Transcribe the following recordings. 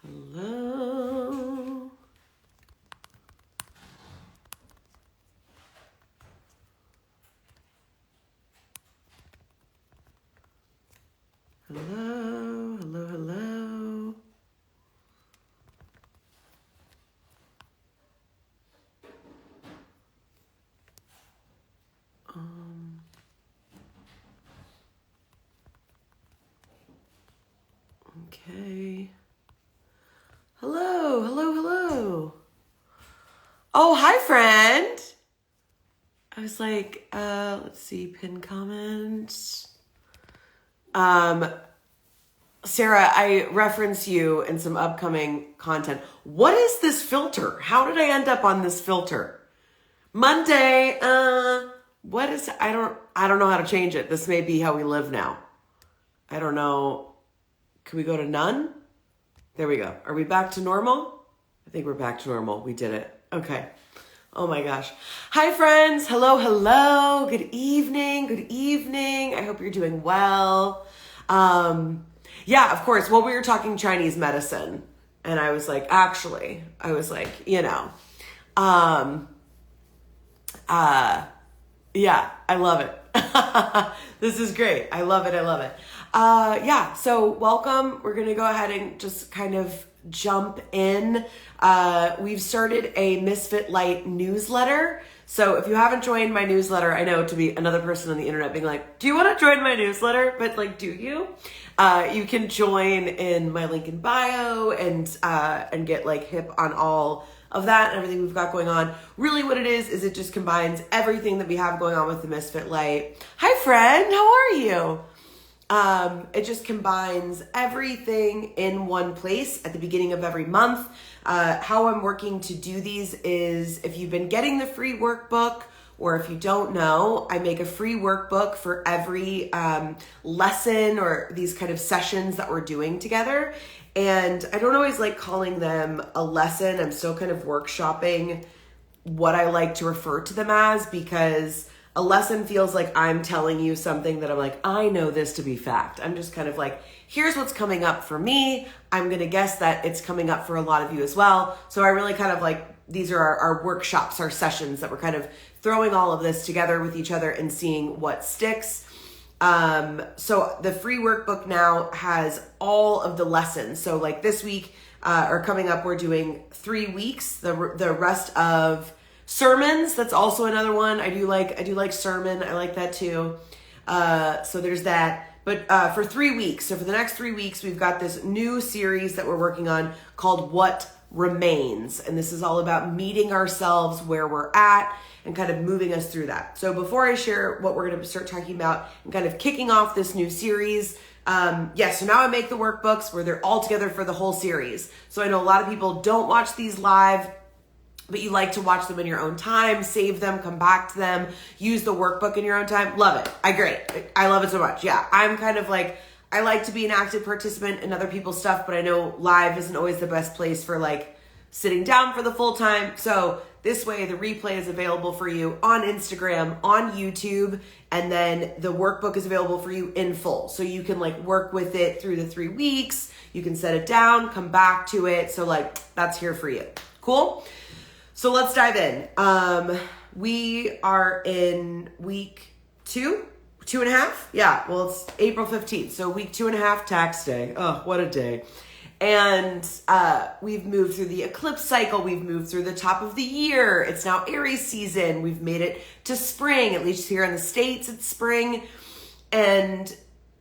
Hello. Hello, hello, hello. Okay. Hello, hello, hello. Oh, hi, friend. I was like, let's see, pin comments. Sarah, I reference you in some upcoming content. What is this filter? How did I end up on this filter? Monday, what is, I don't know how to change it. This may be how we live now. I don't know. Can we go to none? There we go. Are we back to normal? I think we're back to normal. We did it. Okay. Oh my gosh. Hi, friends. Hello, hello. Good evening. Good evening. I hope you're doing well. Yeah, of course. Well, we were talking Chinese medicine, and I was like, yeah, I love it. This is great. I love it. I love it. Yeah, so welcome. We're going to go ahead and just kind of jump in. We've started a MISFIT Light newsletter. So if you haven't joined my newsletter, I know to be another person on the internet being like, do you want to join my newsletter? But like, do you? You can join in my link in bio and get like hip on all of that and everything we've got going on. Really what it is it just combines everything that we have going on with the MISFIT Light. Hi friend, how are you? It just combines everything in one place at the beginning of every month. How I'm working to do these is if you've been getting the free workbook, or if you don't know, I make a free workbook for every lesson or these kind of sessions that we're doing together. And I don't always like calling them a lesson. I'm still kind of workshopping what I like to refer to them as, because a lesson feels like I'm telling you something that I'm like, I know this to be fact. I'm just kind of like, here's what's coming up for me. I'm going to guess that it's coming up for a lot of you as well. So I really kind of like, these are our workshops, our sessions that we're kind of throwing all of this together with each other and seeing what sticks. So the free workbook now has all of the lessons. So like this week, or coming up, we're doing 3 weeks, the rest of sermons. That's also another one. I do like sermon. I like that too. So there's that. But for 3 weeks, so for the next 3 weeks, we've got this new series that we're working on called What Remains. And this is all about meeting ourselves where we're at and kind of moving us through that. So before I share what we're going to start talking about and kind of kicking off this new series, so now I make the workbooks where they're all together for the whole series. So I know a lot of people don't watch these live, but you like to watch them in your own time, save them, come back to them, use the workbook in your own time. Love it. I love it so much. Yeah, I'm kind of like, I like to be an active participant in other people's stuff, but I know live isn't always the best place for like sitting down for the full time. So this way the replay is available for you on Instagram, on YouTube, and then the workbook is available for you in full. So you can like work with it through the 3 weeks. You can set it down, come back to it. So like that's here for you. Cool? So let's dive in. We are in week 2.5. Yeah, well, it's April 15th. So week 2.5, tax day. Oh, what a day. And we've moved through the eclipse cycle. We've moved through the top of the year. It's now Aries season. We've made it to spring, at least here in the States, it's spring. And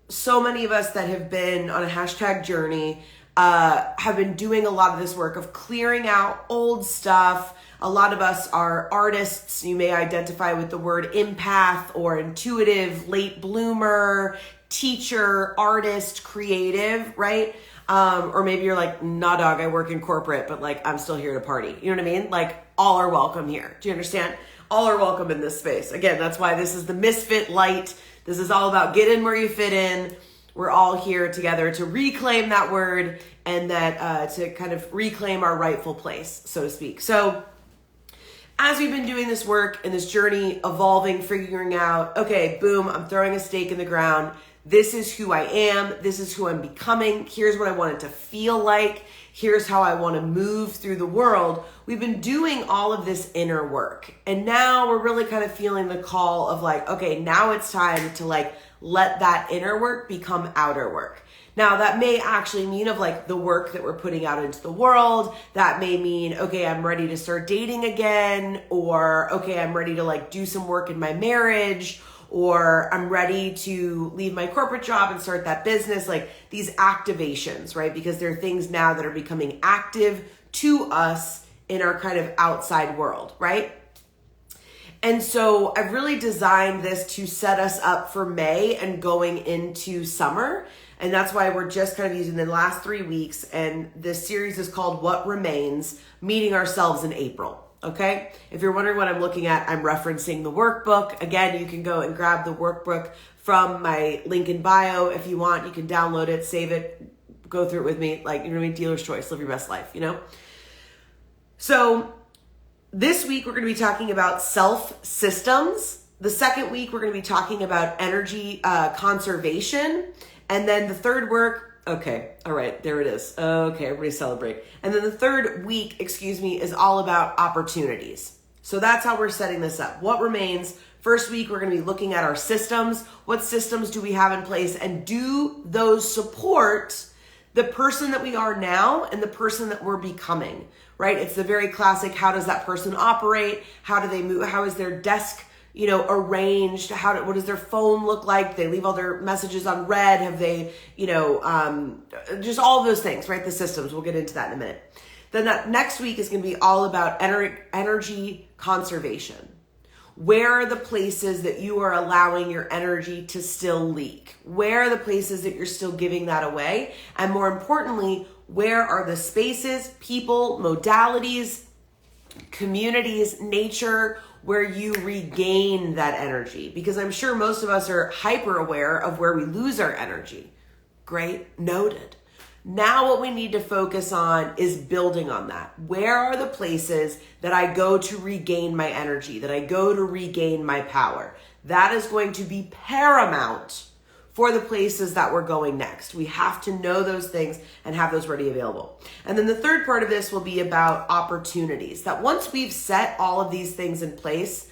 so many of us that have been on a hashtag journey have been doing a lot of this work of clearing out old stuff. A lot of us are artists. You may identify with the word empath or intuitive, late bloomer, teacher, artist, creative, right? Or maybe you're like, nah, dog, I work in corporate, but like, I'm still here to party. You know what I mean? Like, all are welcome here. Do you understand? All are welcome in this space. Again, that's why this is the MISFIT Light. This is all about get in where you fit in. We're all here together to reclaim that word and that to kind of reclaim our rightful place, so to speak. So as we've been doing this work and this journey, evolving, figuring out, okay, boom, I'm throwing a stake in the ground. this is who I am. This is who I'm becoming. Here's what I want it to feel like. Here's how I want to move through the world. We've been doing all of this inner work. And now we're really kind of feeling the call of like, okay, now it's time to like let that inner work become outer work. Now that may actually mean of like the work that we're putting out into the world. That may mean, okay, I'm ready to start dating again, or okay, I'm ready to like do some work in my marriage, or I'm ready to leave my corporate job and start that business, like these activations, right? Because there are things now that are becoming active to us in our kind of outside world, right? And so I've really designed this to set us up for May and going into summer. And that's why we're just kind of using the last 3 weeks. And this series is called What Remains, Meeting Ourselves in April. Okay. If you're wondering what I'm looking at, I'm referencing the workbook. Again, you can go and grab the workbook from my link in bio. If you want, you can download it, save it, go through it with me. Like, you know what I mean? Dealer's choice, live your best life, you know? So this week, we're going to be talking about self systems. The second week, we're going to be talking about energy conservation. And then the third work, okay, all right, there it is. Okay, everybody celebrate. And then the third week, is all about opportunities. So that's how we're setting this up. What remains? First week, we're going to be looking at our systems. What systems do we have in place? And do those support the person that we are now and the person that we're becoming, right? It's the very classic, how does that person operate? How do they move? How is their desk arranged? What does their phone look like? They leave all their messages on red. Have they, just all of those things, right? The systems. We'll get into that in a minute. Then that next week is going to be all about energy conservation. Where are the places that you are allowing your energy to still leak? Where are the places that you're still giving that away? And more importantly, where are the spaces, people, modalities, communities, nature, where you regain that energy? Because I'm sure most of us are hyper aware of where we lose our energy. Great, noted. Now what we need to focus on is building on that. Where are the places that I go to regain my energy, that I go to regain my power? That is going to be paramount for the places that we're going next. We have to know those things and have those ready available. And then the third part of this will be about opportunities. That once we've set all of these things in place,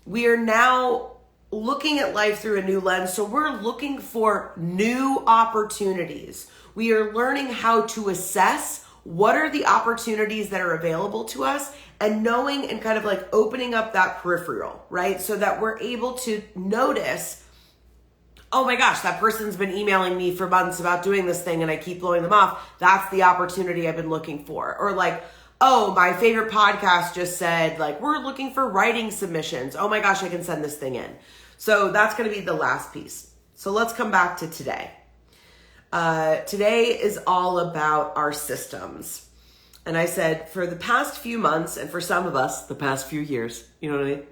we are now looking at life through a new lens. So we're looking for new opportunities. We are learning how to assess what are the opportunities that are available to us, and knowing and kind of like opening up that peripheral, right? So that we're able to notice, oh my gosh, that person's been emailing me for months about doing this thing and I keep blowing them off. That's the opportunity I've been looking for. Or like, oh, my favorite podcast just said like, we're looking for writing submissions. Oh my gosh, I can send this thing in. So that's going to be the last piece. So let's come back to today. Today is all about our systems. And I said for the past few months, and for some of us, the past few years, you know what I mean?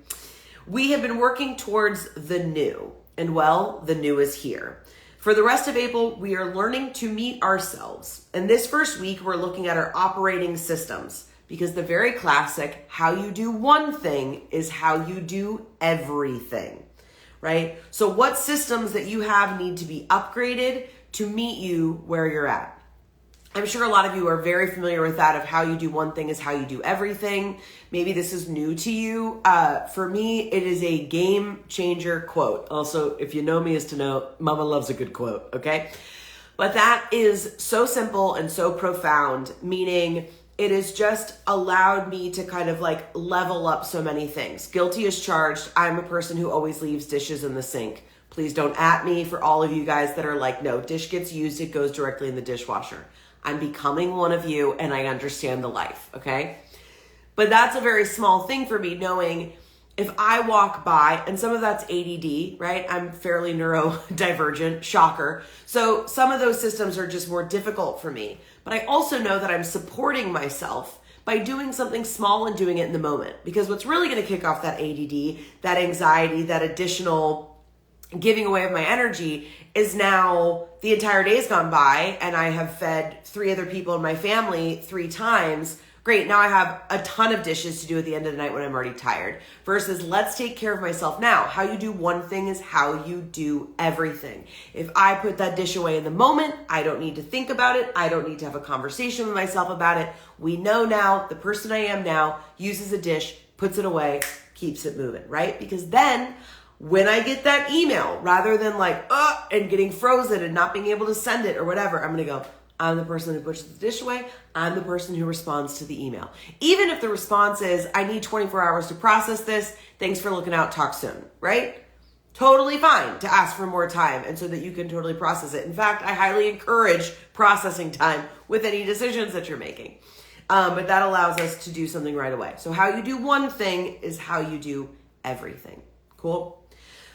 We have been working towards the new. And well, the new is here. For the rest of April, we are learning to meet ourselves. And this first week, we're looking at our operating systems, because the very classic, how you do one thing is how you do everything, right? So what systems that you have need to be upgraded to meet you where you're at? I'm sure a lot of you are very familiar with that, of how you do one thing is how you do everything. Maybe this is new to you. For me, it is a game changer quote. Also, if you know me is to know, mama loves a good quote, okay? But that is so simple and so profound, meaning it has just allowed me to kind of like level up so many things. Guilty as charged. I'm a person who always leaves dishes in the sink. Please don't at me for all of you guys that are like, no, dish gets used, it goes directly in the dishwasher. I'm becoming one of you and I understand the life, okay? But that's a very small thing for me, knowing if I walk by, and some of that's ADD, right? I'm fairly neurodivergent, shocker. So some of those systems are just more difficult for me. But I also know that I'm supporting myself by doing something small and doing it in the moment. Because what's really gonna kick off that ADD, that anxiety, that additional giving away of my energy is now the entire day's gone by and I have fed 3 other people in my family 3 times Great, now I have a ton of dishes to do at the end of the night when I'm already tired. Versus let's take care of myself now. How you do one thing is how you do everything. If I put that dish away in the moment, I don't need to think about it. I don't need to have a conversation with myself about it. We know now, the person I am now uses a dish, puts it away, keeps it moving, right? Because then when I get that email, rather than like, and getting frozen and not being able to send it or whatever, I'm going to go, I'm the person who pushes the dish away. I'm the person who responds to the email. Even if the response is, I need 24 hours to process this. Thanks for looking out. Talk soon, right? Totally fine to ask for more time and so that you can totally process it. In fact, I highly encourage processing time with any decisions that you're making. But that allows us to do something right away. So how you do one thing is how you do everything. Cool?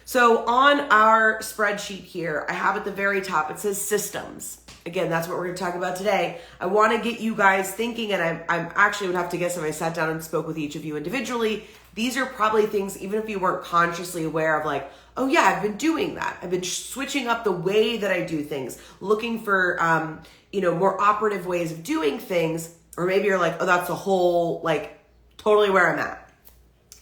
So on our spreadsheet here, I have at the very top, it says systems. Again, that's what we're going to talk about today. I want to get you guys thinking, and I'm actually would have to guess if I sat down and spoke with each of you individually, these are probably things, even if you weren't consciously aware of like, oh yeah, I've been doing that. I've been switching up the way that I do things, looking for, more operative ways of doing things. Or maybe you're like, oh, that's a whole, like totally where I'm at.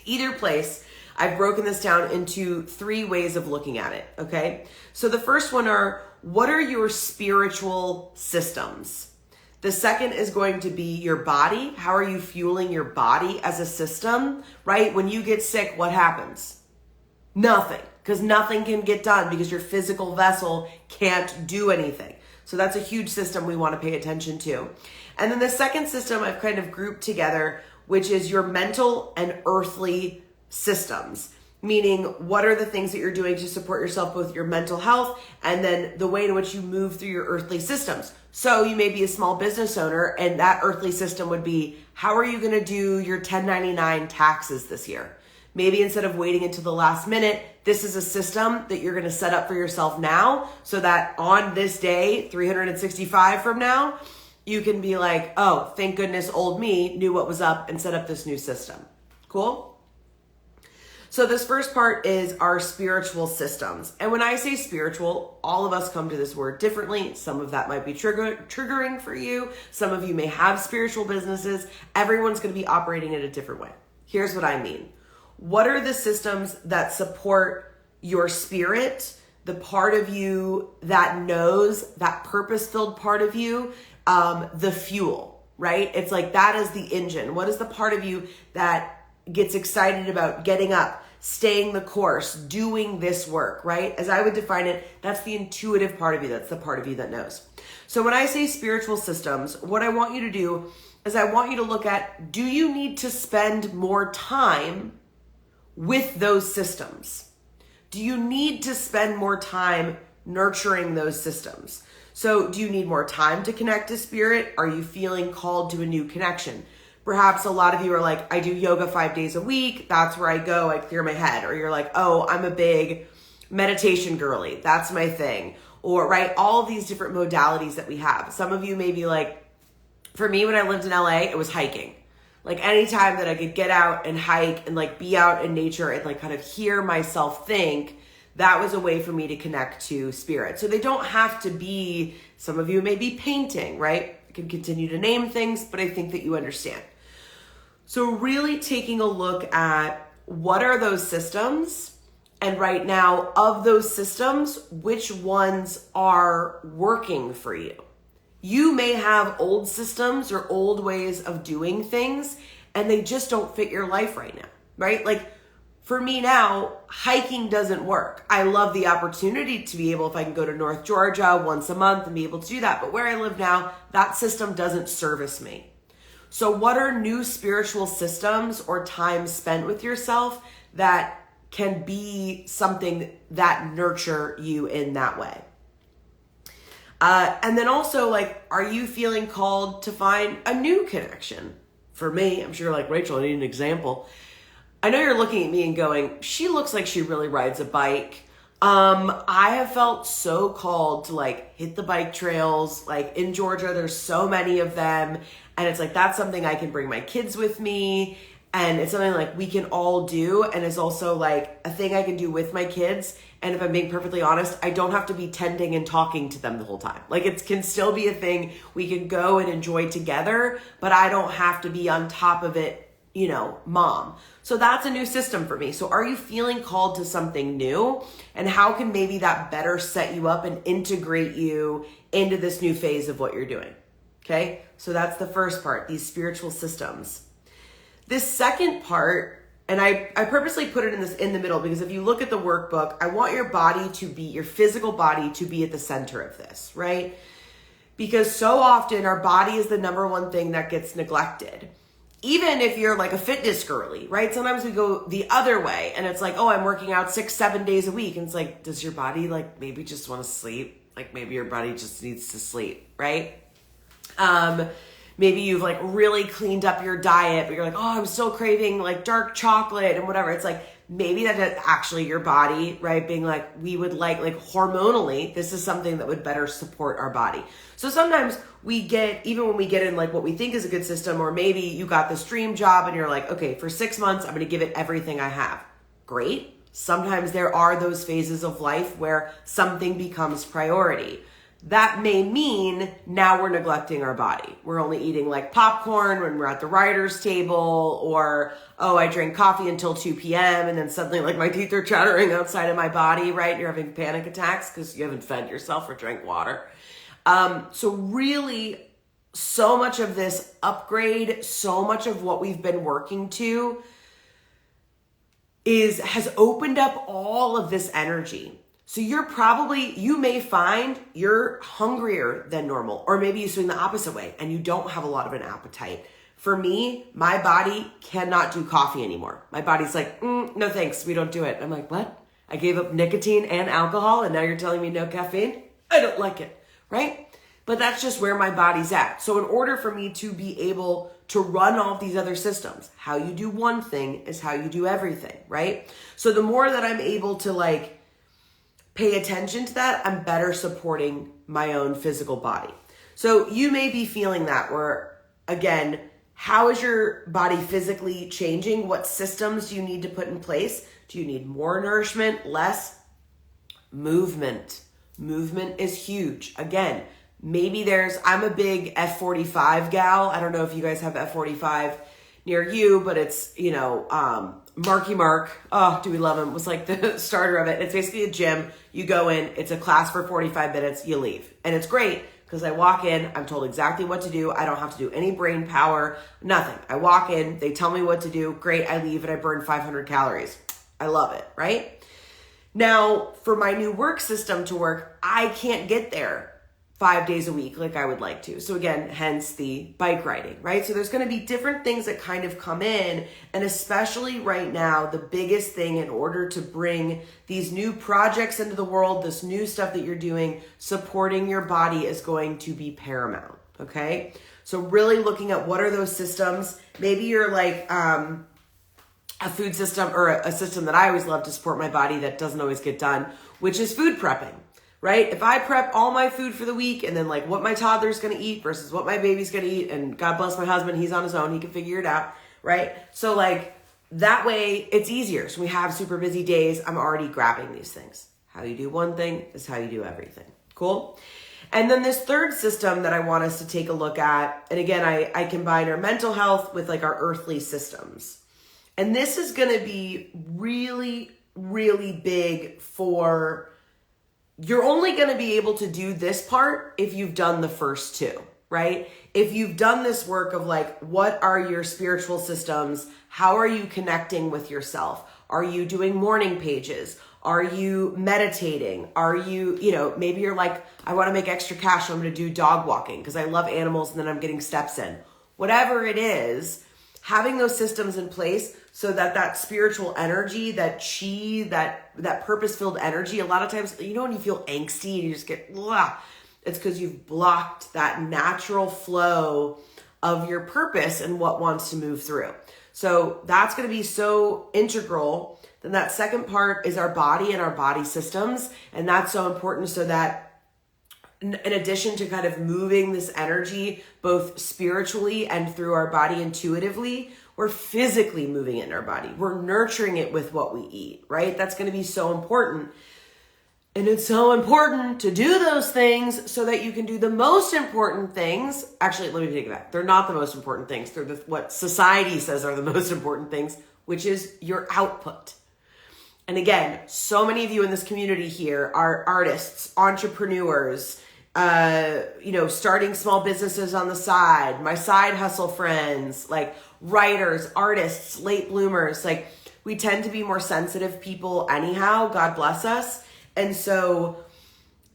Either place, I've broken this down into 3 ways of looking at it, okay? So the first one are, what are your spiritual systems? The second is going to be your body. How are you fueling your body as a system, right? When you get sick, what happens? Nothing, because nothing can get done because your physical vessel can't do anything. So that's a huge system we want to pay attention to. And then the second system I've kind of grouped together, which is your mental and earthly systems, meaning what are the things that you're doing to support yourself, both your mental health and then the way in which you move through your earthly systems. So you may be a small business owner and that earthly system would be, how are you going to do your 1099 taxes this year? Maybe instead of waiting until the last minute, this is a system that you're going to set up for yourself now so that on this day, 365 from now, you can be like, oh, thank goodness old me knew what was up and set up this new system. Cool? So this first part is our spiritual systems. And when I say spiritual, all of us come to this word differently. Some of that might be triggering for you. Some of you may have spiritual businesses. Everyone's going to be operating in a different way. Here's what I mean. What are the systems that support your spirit, the part of you that knows, that purpose-filled part of you, the fuel, right? It's like that is the engine. What is the part of you that gets excited about getting up, staying the course, doing this work, right? As I would define it, that's the intuitive part of you. That's the part of you that knows. So when I say spiritual systems, what I want you to do is I want you to look at, do you need to spend more time with those systems? Do you need to spend more time nurturing those systems? So do you need more time to connect to spirit? Are you feeling called to a new connection? Perhaps a lot of you are like, I do yoga 5 days a week. That's where I go. I clear my head. Or you're like, oh, I'm a big meditation girly. That's my thing. Or, right, all of these different modalities that we have. Some of you may be like, for me, when I lived in LA, it was hiking. Like anytime that I could get out and hike and like be out in nature and like kind of hear myself think, that was a way for me to connect to spirit. So they don't have to be, some of you may be painting, right? I can continue to name things, but I think that you understand. So really taking a look at what are those systems, and right now of those systems, which ones are working for you? You may have old systems or old ways of doing things and they just don't fit your life right now, right? Like for me now, hiking doesn't work. I love the opportunity to be able, if I can go to North Georgia once a month and be able to do that. But where I live now, that system doesn't service me. So what are new spiritual systems or time spent with yourself that can be something that nurture you in that way? And then also, like, are you feeling called to find a new connection? For me, I'm sure like, Rachel, I need an example. I know you're looking at me and going, she looks like she really rides a bike. I have felt so called to like hit the bike trails. Like in Georgia, there's so many of them. And it's like, that's something I can bring my kids with me. And it's something like we can all do, and it's also like a thing I can do with my kids. And if I'm being perfectly honest, I don't have to be tending and talking to them the whole time. Like it can still be a thing we can go and enjoy together, but I don't have to be on top of it, mom. So that's a new system for me. So are you feeling called to something new? And how can maybe that better set you up and integrate you into this new phase of what you're doing? Okay, so that's the first part, these spiritual systems. This second part, and I purposely put it in the middle because if you look at the workbook, I want your physical body to be at the center of this, right? Because so often our body is the number one thing that gets neglected. Even if you're like a fitness girly, right? Sometimes we go the other way and it's like, oh, I'm working out 6-7 days a week. And it's like, does your body like maybe just want to sleep? Like maybe your body just needs to sleep, right? Maybe you've like really cleaned up your diet, but you're like, oh, I'm still craving like dark chocolate and whatever. It's like, maybe that's actually your body, right? Being like, we would like hormonally, this is something that would better support our body. So sometimes even when we get in like what we think is a good system, or maybe you got this dream job and you're like, okay, for 6 months, I'm going to give it everything I have. Great. Sometimes there are those phases of life where something becomes priority. That may mean now we're neglecting our body. We're only eating like popcorn when we're at the writer's table, or, oh, I drank coffee until 2 p.m. and then suddenly like my teeth are chattering outside of my body, right? You're having panic attacks because you haven't fed yourself or drank water. So really, so much of this upgrade, so much of what we've been working to has opened up all of this energy. So you may find you're hungrier than normal, or maybe you swing the opposite way and you don't have a lot of an appetite. For me, my body cannot do coffee anymore. My body's like, no thanks, we don't do it. I'm like, what? I gave up nicotine and alcohol and now you're telling me no caffeine? I don't like it, right? But that's just where my body's at. So in order for me to be able to run all of these other systems, how you do one thing is how you do everything, right? So the more that I'm able to like pay attention to that, I'm better supporting my own physical body. So you may be feeling that where, again, how is your body physically changing? What systems do you need to put in place? Do you need more nourishment, less? Movement. Movement is huge. Again, maybe I'm a big F45 gal. I don't know if you guys have F45 near you, but it's, Marky Mark, oh, do we love him, was like the starter of it. It's basically a gym. You go in, it's a class for 45 minutes, you leave. And it's great because I walk in, I'm told exactly what to do. I don't have to do any brain power, nothing. I walk in, they tell me what to do. Great, I leave and I burn 500 calories. I love it, right? Now, for my new work system to work, I can't get there 5 days a week like I would like to. So again, hence the bike riding, right? So there's going to be different things that kind of come in. And especially right now, the biggest thing in order to bring these new projects into the world, this new stuff that you're doing, supporting your body is going to be paramount, okay? So really looking at what are those systems. Maybe you're like a food system, or a system that I always love to support my body that doesn't always get done, which is food prepping. Right? If I prep all my food for the week and then like what my toddler's going to eat versus what my baby's going to eat, and God bless my husband, he's on his own, he can figure it out, right? So like that way it's easier. So we have super busy days, I'm already grabbing these things. How you do one thing is how you do everything. Cool? And then this third system that I want us to take a look at, and again, I combine our mental health with like our earthly systems. And this is going to be really, really big for... You're only going to be able to do this part if you've done the first two, right? If you've done this work of like, what are your spiritual systems? How are you connecting with yourself? Are you doing morning pages? Are you meditating? Are you, maybe you're like, I want to make extra cash, so I'm going to do dog walking because I love animals and then I'm getting steps in. Whatever it is, having those systems in place so that spiritual energy, that chi, that purpose-filled energy, a lot of times, when you feel angsty and you just get, it's because you've blocked that natural flow of your purpose and what wants to move through. So that's going to be so integral. Then that second part is our body and our body systems. And that's so important so that in addition to kind of moving this energy both spiritually and through our body intuitively, we're physically moving it in our body. We're nurturing it with what we eat, right? That's going to be so important. And it's so important to do those things so that you can do the most important things. Actually, let me take it back. They're not the most important things. They're what society says are the most important things, which is your output. And again, so many of you in this community here are artists, entrepreneurs, starting small businesses on the side, my side hustle friends, like writers, artists, late bloomers. Like, we tend to be more sensitive people anyhow, God bless us. And so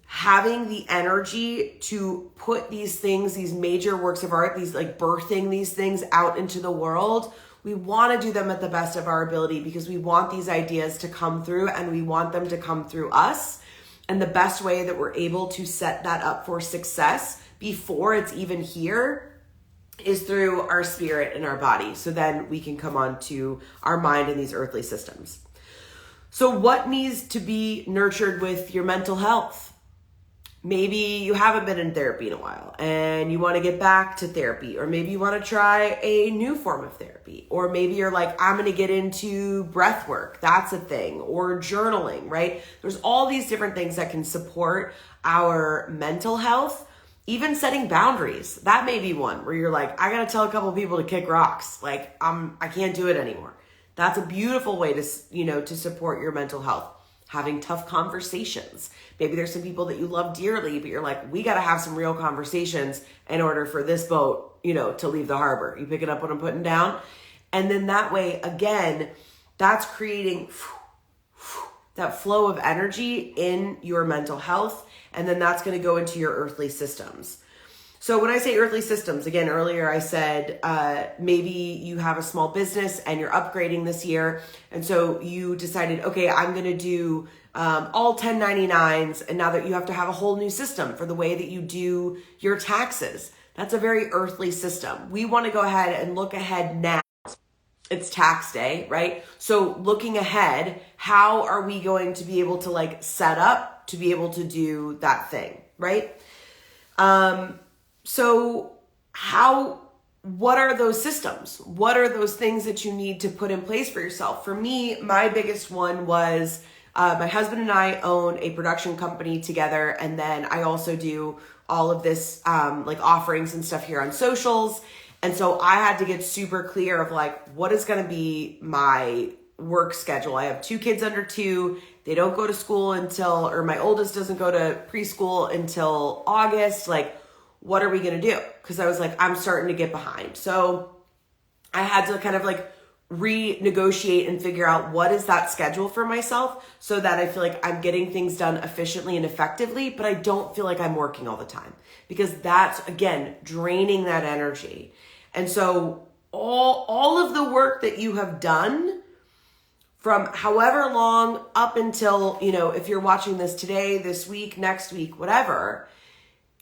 having the energy to put these things, these major works of art, these like birthing these things out into the world, we want to do them at the best of our ability because we want these ideas to come through and we want them to come through us. And the best way that we're able to set that up for success before it's even here is through our spirit and our body. So then we can come on to our mind and these earthly systems. So what needs to be nurtured with your mental health? Maybe you haven't been in therapy in a while and you want to get back to therapy, or maybe you want to try a new form of therapy, or maybe you're like, I'm going to get into breath work. That's a thing, or journaling, right? There's all these different things that can support our mental health. Even setting boundaries. That may be one where you're like, I got to tell a couple of people to kick rocks. Like, I can't do it anymore. That's a beautiful way to, to support your mental health. Having tough conversations. Maybe there's some people that you love dearly, but you're like, we got to have some real conversations in order for this boat, to leave the harbor. You picking up what I'm putting down? And then that way, again, that's creating that flow of energy in your mental health. And then that's going to go into your earthly systems. So when I say earthly systems, again, earlier I said maybe you have a small business and you're upgrading this year. And so you decided, okay, I'm going to do all 1099s. And now that you have to have a whole new system for the way that you do your taxes. That's a very earthly system. We want to go ahead and look ahead now. It's tax day, right? So looking ahead, how are we going to be able to set up to be able to do that thing, right? So what are those systems? What are those things that you need to put in place for yourself? For me, my biggest one was my husband and I own a production company together. And then I also do all of this offerings and stuff here on socials. And so I had to get super clear of what is going to be my work schedule. I have 2 kids under 2. They don't go to school or my oldest doesn't go to preschool until August. What are we going to do? Because I was I'm starting to get behind. So I had to kind of renegotiate and figure out what is that schedule for myself so that I feel like I'm getting things done efficiently and effectively, but I don't feel like I'm working all the time, because that's, again, draining that energy. And so all of the work that you have done from however long up until, if you're watching this today, this week, next week, whatever,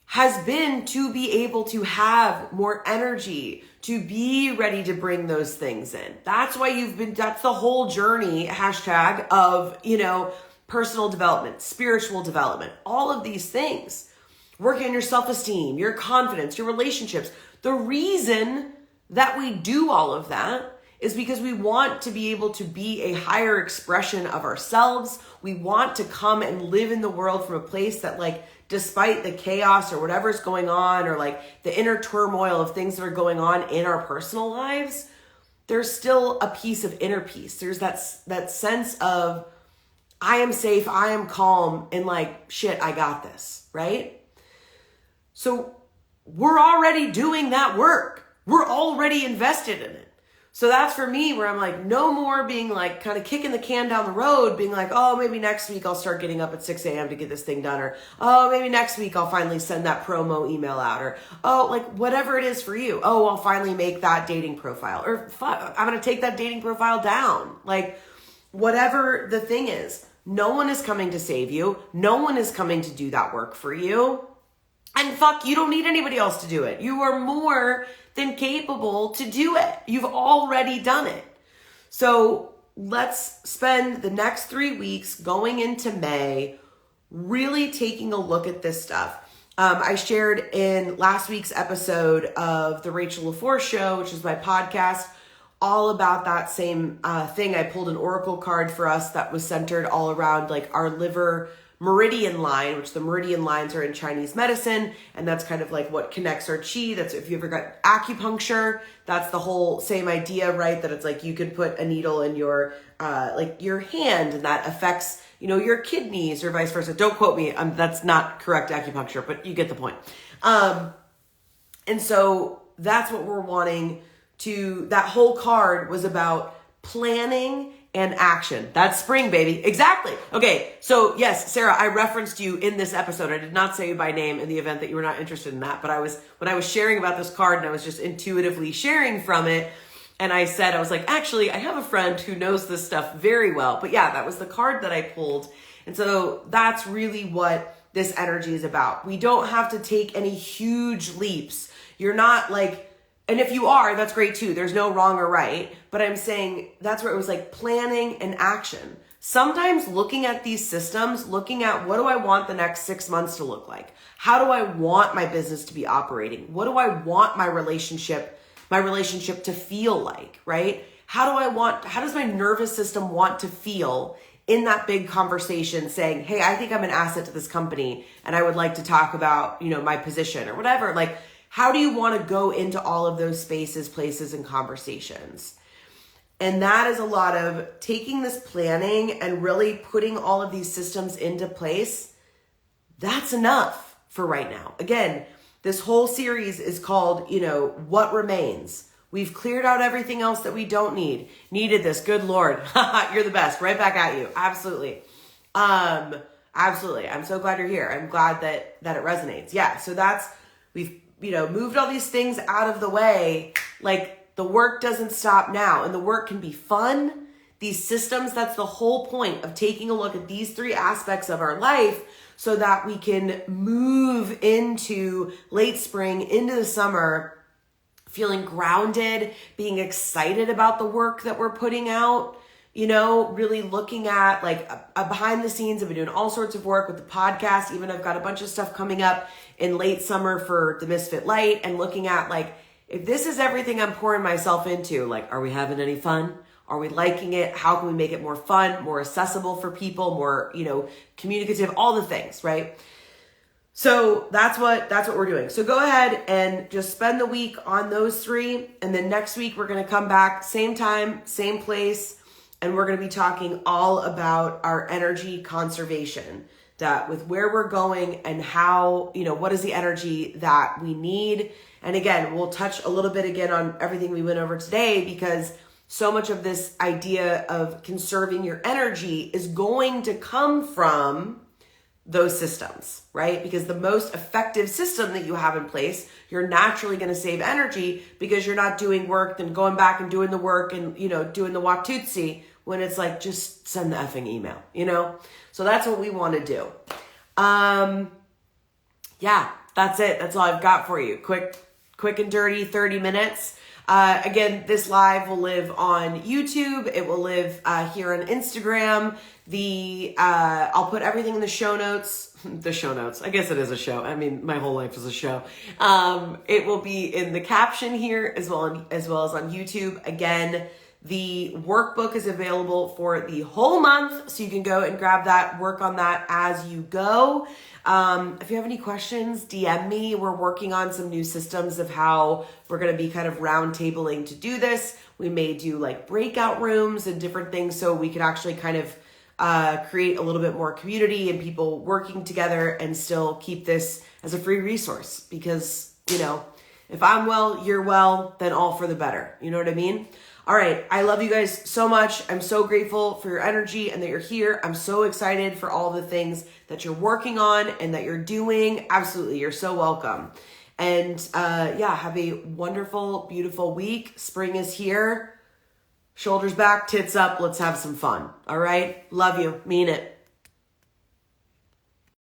has been to be able to have more energy, to be ready to bring those things in. That's why that's the whole journey, hashtag, of, personal development, spiritual development, all of these things. Working on your self-esteem, your confidence, your relationships. The reason that we do all of that is because we want to be able to be a higher expression of ourselves. We want to come and live in the world from a place that despite the chaos or whatever's going on, or the inner turmoil of things that are going on in our personal lives, there's still a piece of inner peace. There's that sense of, I am safe, I am calm, and shit, I got this, right? So we're already doing that work. We're already invested in it. So that's for me where I'm no more being kind of kicking the can down the road, being oh, maybe next week I'll start getting up at 6 a.m. to get this thing done. Or, oh, maybe next week I'll finally send that promo email out. Or, oh, whatever it is for you. Oh, I'll finally make that dating profile. Or, fuck, I'm going to take that dating profile down. Whatever the thing is, no one is coming to save you. No one is coming to do that work for you. And fuck, you don't need anybody else to do it. You are more than capable to do it. You've already done it. So let's spend the next 3 weeks going into May really taking a look at this stuff. I shared in last week's episode of the Rachel LaForce Show, which is my podcast, all about that same thing. I pulled an oracle card for us that was centered all around like our liver meridian line, which the meridian lines are in Chinese medicine, and that's kind of like what connects our chi. That's if you ever got acupuncture, that's the whole same idea, right? That it's like you could put a needle in your like your hand, and that affects, you know, your kidneys or vice versa. Don't quote me. That's not correct acupuncture, but you get the point. And so that's what we're wanting to, that whole card was about planning and action. That's spring, baby. Exactly. Okay. So yes, Sarah, I referenced you in this episode. I did not say you by name in the event that you were not interested in that, but when I was sharing about this card and I was just intuitively sharing from it, and I said, I was like, actually, I have a friend who knows this stuff very well. But yeah, that was the card that I pulled. And so that's really what this energy is about. We don't have to take any huge leaps. You're not like, and if you are, that's great too. There's no wrong or right. But I'm saying that's where it was like planning and action. Sometimes looking at these systems, looking at what do I want the next 6 months to look like? How do I want my business to be operating? What do I want my relationship to feel like, right? How does my nervous system want to feel in that big conversation saying, hey, I think I'm an asset to this company and I would like to talk about, you know, my position or whatever. Like, how do you want to go into all of those spaces, places, and conversations? And that is a lot of taking this planning and really putting all of these systems into place. That's enough for right now. Again, this whole series is called, you know, What Remains. We've cleared out everything else that we don't need. Needed this. Good Lord. You're the best. Right back at you. Absolutely. Absolutely. I'm so glad you're here. I'm glad that it resonates. Yeah. So we've, you know, moved all these things out of the way. Like the work doesn't stop now, and the work can be fun. These systems, that's the whole point of taking a look at these 3 aspects of our life so that we can move into late spring, into the summer, feeling grounded, being excited about the work that we're putting out, you know, really looking at like a behind the scenes. I've been doing all sorts of work with the podcast. Even I've got a bunch of stuff coming up in late summer for the MISFIT Light, and looking at like, if this is everything I'm pouring myself into, like, are we having any fun? Are we liking it? How can we make it more fun, more accessible for people, more, you know, communicative, all the things, right? So that's what we're doing. So go ahead and just spend the week on those 3. And then next week, we're going to come back, same time, same place. And we're going to be talking all about our energy conservation, that with where we're going and how, you know, what is the energy that we need. And again, we'll touch a little bit again on everything we went over today, because so much of this idea of conserving your energy is going to come from those systems, right? Because the most effective system that you have in place, you're naturally going to save energy because you're not doing work, then going back and doing the work and, you know, doing the Watutsi when it's like, just send the effing email, you know? So that's what we want to do. Yeah, that's it. That's all I've got for you. Quick and dirty 30 minutes. Again, this live will live on YouTube. It will live here on Instagram. I'll put everything in the show notes. The show notes. I guess it is a show. I mean, my whole life is a show. It will be in the caption here as well as on YouTube. Again, the workbook is available for the whole month, so you can go and grab that, work on that as you go. If you have any questions, DM me. We're working on some new systems of how we're going to be kind of round tabling to do this. We may do like breakout rooms and different things so we can actually kind of create a little bit more community and people working together and still keep this as a free resource, because, you know, if I'm well, you're well, then all for the better. You know what I mean? All right. I love you guys so much. I'm so grateful for your energy and that you're here. I'm so excited for all the things that you're working on and that you're doing. Absolutely. You're so welcome. And yeah, have a wonderful, beautiful week. Spring is here. Shoulders back, tits up. Let's have some fun. All right. Love you. Mean it.